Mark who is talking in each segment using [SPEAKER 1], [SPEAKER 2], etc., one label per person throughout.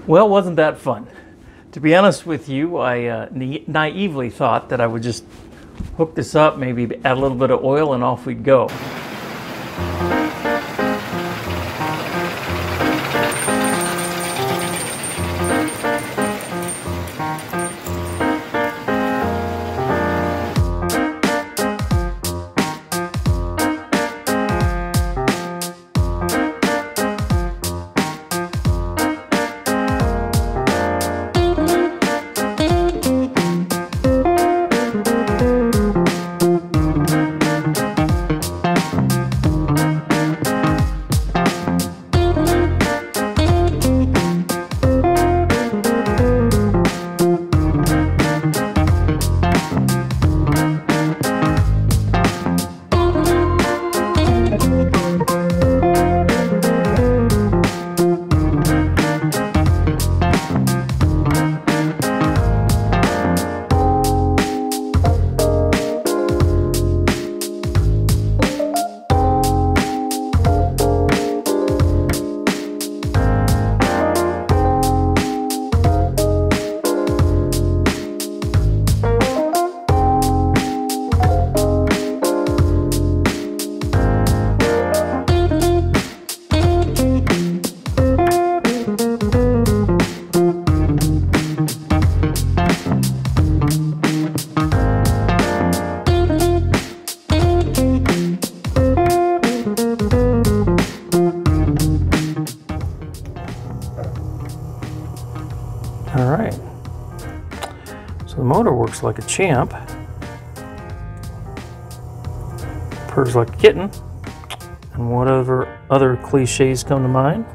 [SPEAKER 1] Well, wasn't that fun? To be honest with you, I naively thought that I would just hook this up, maybe add a little bit of oil, and off we'd go. All right, so the motor works like a champ, purrs like a kitten, and whatever other cliches come to mind.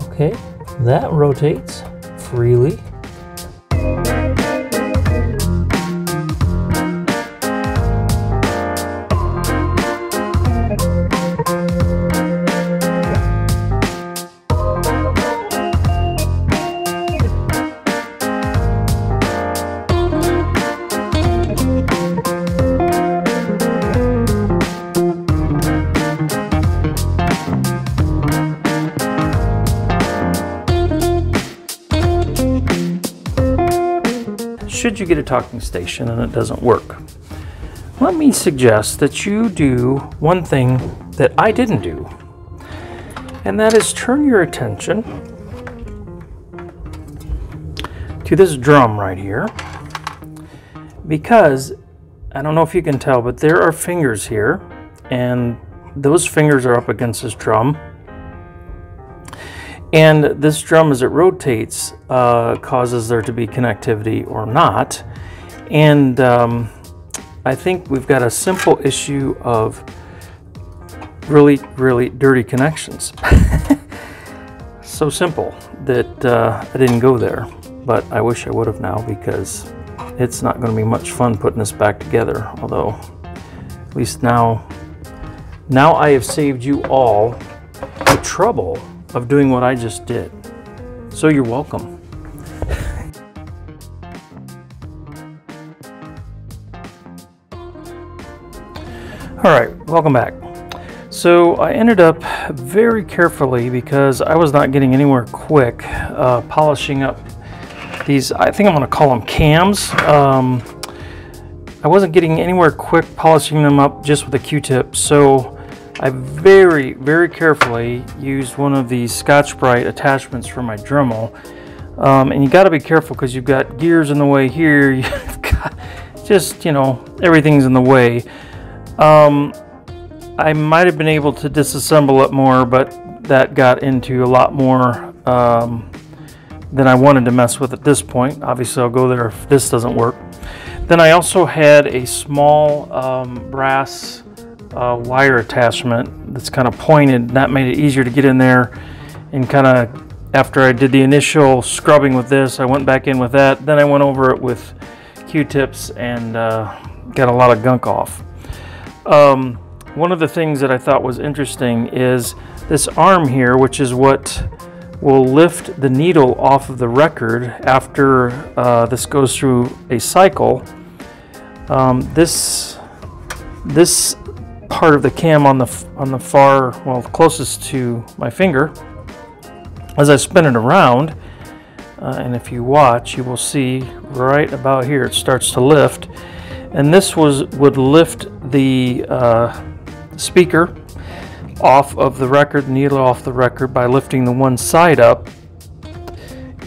[SPEAKER 1] Okay, that rotates freely. Should you get a talking station and it doesn't work, let me suggest that you do one thing that I didn't do, and that is turn your attention to this drum right here, because I don't know if you can tell, but there are fingers here, and those fingers are up against this drum. And this drum, as it rotates, causes there to be connectivity or not. And I think we've got a simple issue of really, really dirty connections. So simple that I didn't go there, but I wish I would have now, because it's not going to be much fun putting this back together. Although, at least now I have saved you all the trouble of doing what I just did. So you're welcome. All right, welcome back. So I ended up very carefully, because I was not getting anywhere quick, polishing up these, I think I'm gonna call them cams. I wasn't getting anywhere quick polishing them up just with a Q-tip, so I very, very carefully used one of these Scotch-Brite attachments for my Dremel. And you gotta be careful, because you've got gears in the way here, you've got just, you know, everything's in the way. I might have been able to disassemble it more, but that got into a lot more than I wanted to mess with at this point. Obviously, I'll go there if this doesn't work. Then I also had a small brass wire attachment that's kind of pointed. That made it easier to get in there, and kind of after I did the initial scrubbing with this, I went back in with that. Then I went over it with Q-tips and got a lot of gunk off. One of the things that I thought was interesting is this arm here, which is what will lift the needle off of the record after this goes through a cycle. This part of the cam on the far, well, closest to my finger, as I spin it around, and if you watch, you will see right about here it starts to lift, and this would lift the speaker off of the record, the needle off the record, by lifting the one side up.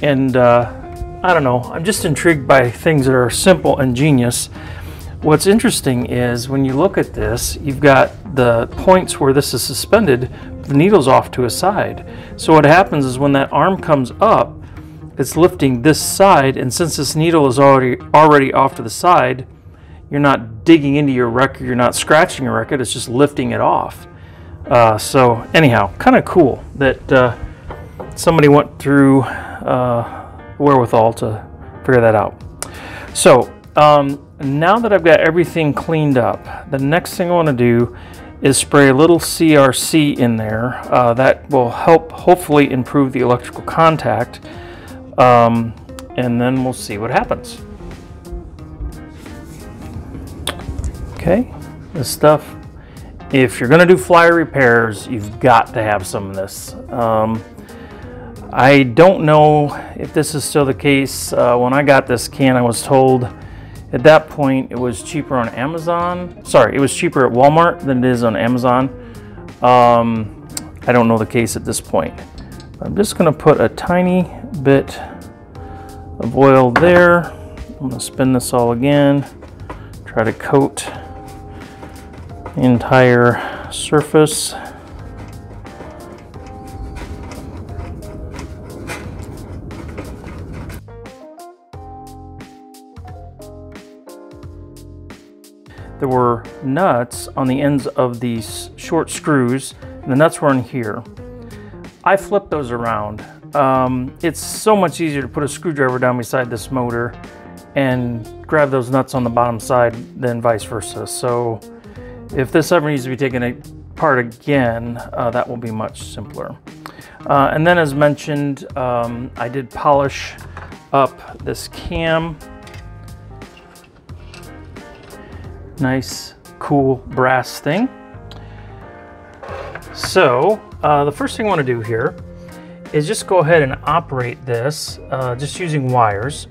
[SPEAKER 1] And I don't know, I'm just intrigued by things that are simple and genius. What's interesting is when you look at this, you've got the points where this is suspended, the needle's off to a side. So what happens is when that arm comes up, it's lifting this side, and since this needle is already off to the side, you're not digging into your record, you're not scratching your record, it's just lifting it off. So anyhow, kind of cool that somebody went through wherewithal to figure that out. So now that I've got everything cleaned up, the next thing I want to do is spray a little CRC in there. That will help hopefully improve the electrical contact, and then we'll see what happens. Okay, this stuff, if you're going to do flyer repairs, you've got to have some of this. I don't know if this is still the case. When I got this can, I was told at that point it was cheaper on Amazon. Sorry, it was cheaper at Walmart than it is on Amazon. I don't know the case at this point. I'm just going to put a tiny bit of oil there. I'm going to spin this all again. Try to coat the entire surface. There were nuts on the ends of these short screws, and the nuts were in here. I flipped those around. It's so much easier to put a screwdriver down beside this motor and grab those nuts on the bottom side than vice versa. So if this ever needs to be taken apart again, that will be much simpler. And then, as mentioned, I did polish up this cam. Nice, cool brass thing. So the first thing I want to do here is just go ahead and operate this just using wires.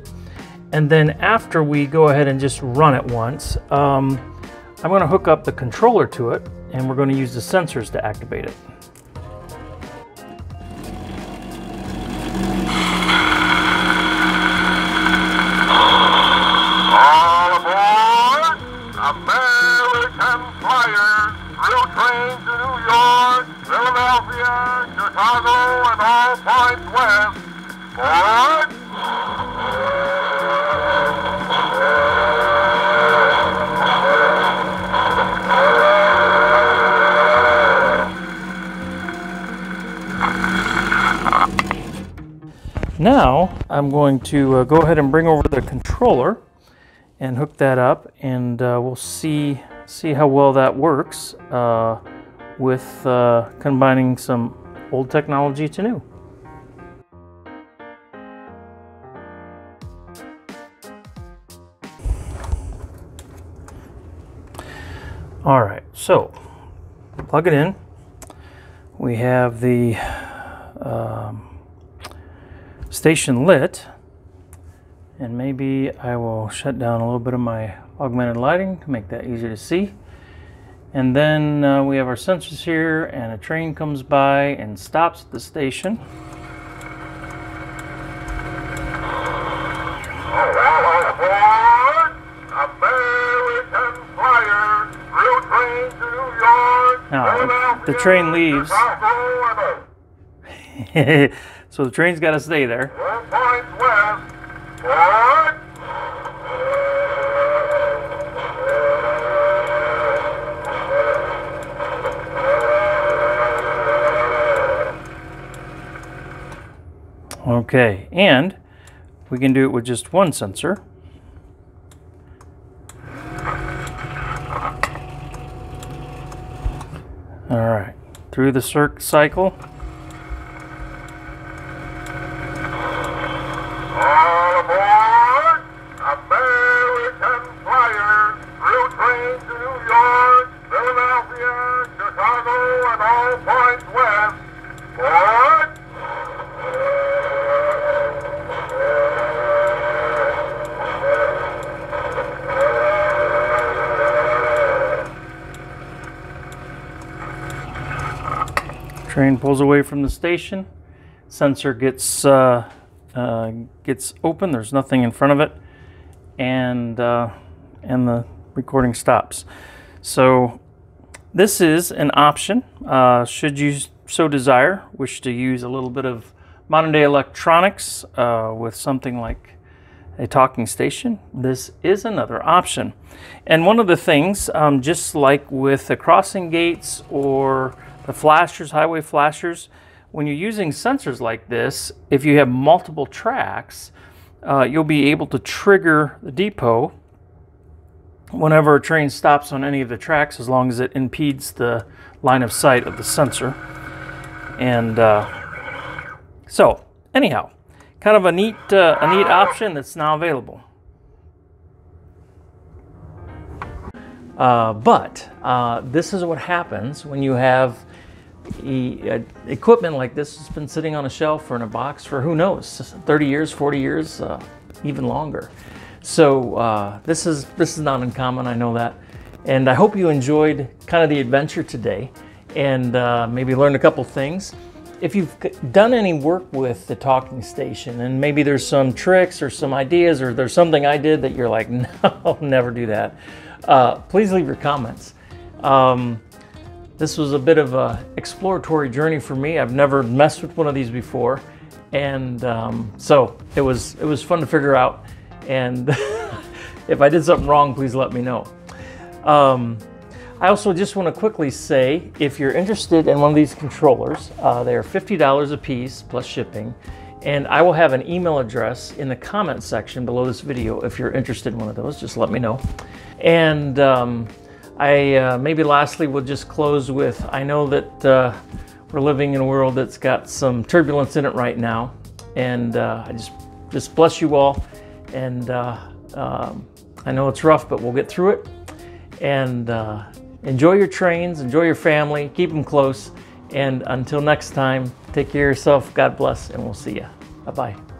[SPEAKER 1] And then after we go ahead and just run it once, I'm going to hook up the controller to it, and we're going to use the sensors to activate it.
[SPEAKER 2] All aboard! American flyers, through trains to New York, Philadelphia, Chicago, and all points west. Forward!
[SPEAKER 1] Now I'm going to go ahead and bring over the controller and hook that up, and we'll see how well that works with combining some old technology to new. All right, so plug it in. We have the station lit, and maybe I will shut down a little bit of my augmented lighting to make that easier to see. And then we have our sensors here, and a train comes by and stops at the station. Now, the train leaves. So the train's got to stay there. Okay, and we can do it with just one sensor. All right, through the cycle.
[SPEAKER 2] All aboard! American flyers, through trains to New York, Philadelphia, Chicago, and all points west. Forward!
[SPEAKER 1] Train pulls away from the station. Sensor gets open. There's nothing in front of it, and the recording stops. So this is an option. Should you so desire, wish to use a little bit of modern day electronics with something like a talking station, this is another option. And one of the things, just like with the crossing gates or the flashers, highway flashers, when you're using sensors like this, if you have multiple tracks, you'll be able to trigger the depot whenever a train stops on any of the tracks, as long as it impedes the line of sight of the sensor. And so anyhow, kind of a neat option that's now available. But this is what happens when you have equipment like this that's been sitting on a shelf or in a box for, who knows, 30 years, 40 years, even longer. So this is not uncommon, I know that. And I hope you enjoyed kind of the adventure today, and maybe learned a couple things. If you've done any work with the talking station, and maybe there's some tricks or some ideas, or there's something I did that you're like, no, never do that, please leave your comments. This was a bit of an exploratory journey for me. I've never messed with one of these before, and so it was fun to figure out. And if I did something wrong, please let me know. I also just want to quickly say, if you're interested in one of these controllers, they are $50 a piece plus shipping, and I will have an email address in the comment section below this video. If you're interested in one of those, just let me know. And I maybe lastly will just close with, I know that we're living in a world that's got some turbulence in it right now, and I just bless you all. And I know it's rough, but we'll get through it. And enjoy your trains, enjoy your family, keep them close. And until next time, take care of yourself, God bless, and we'll see you. Bye-bye.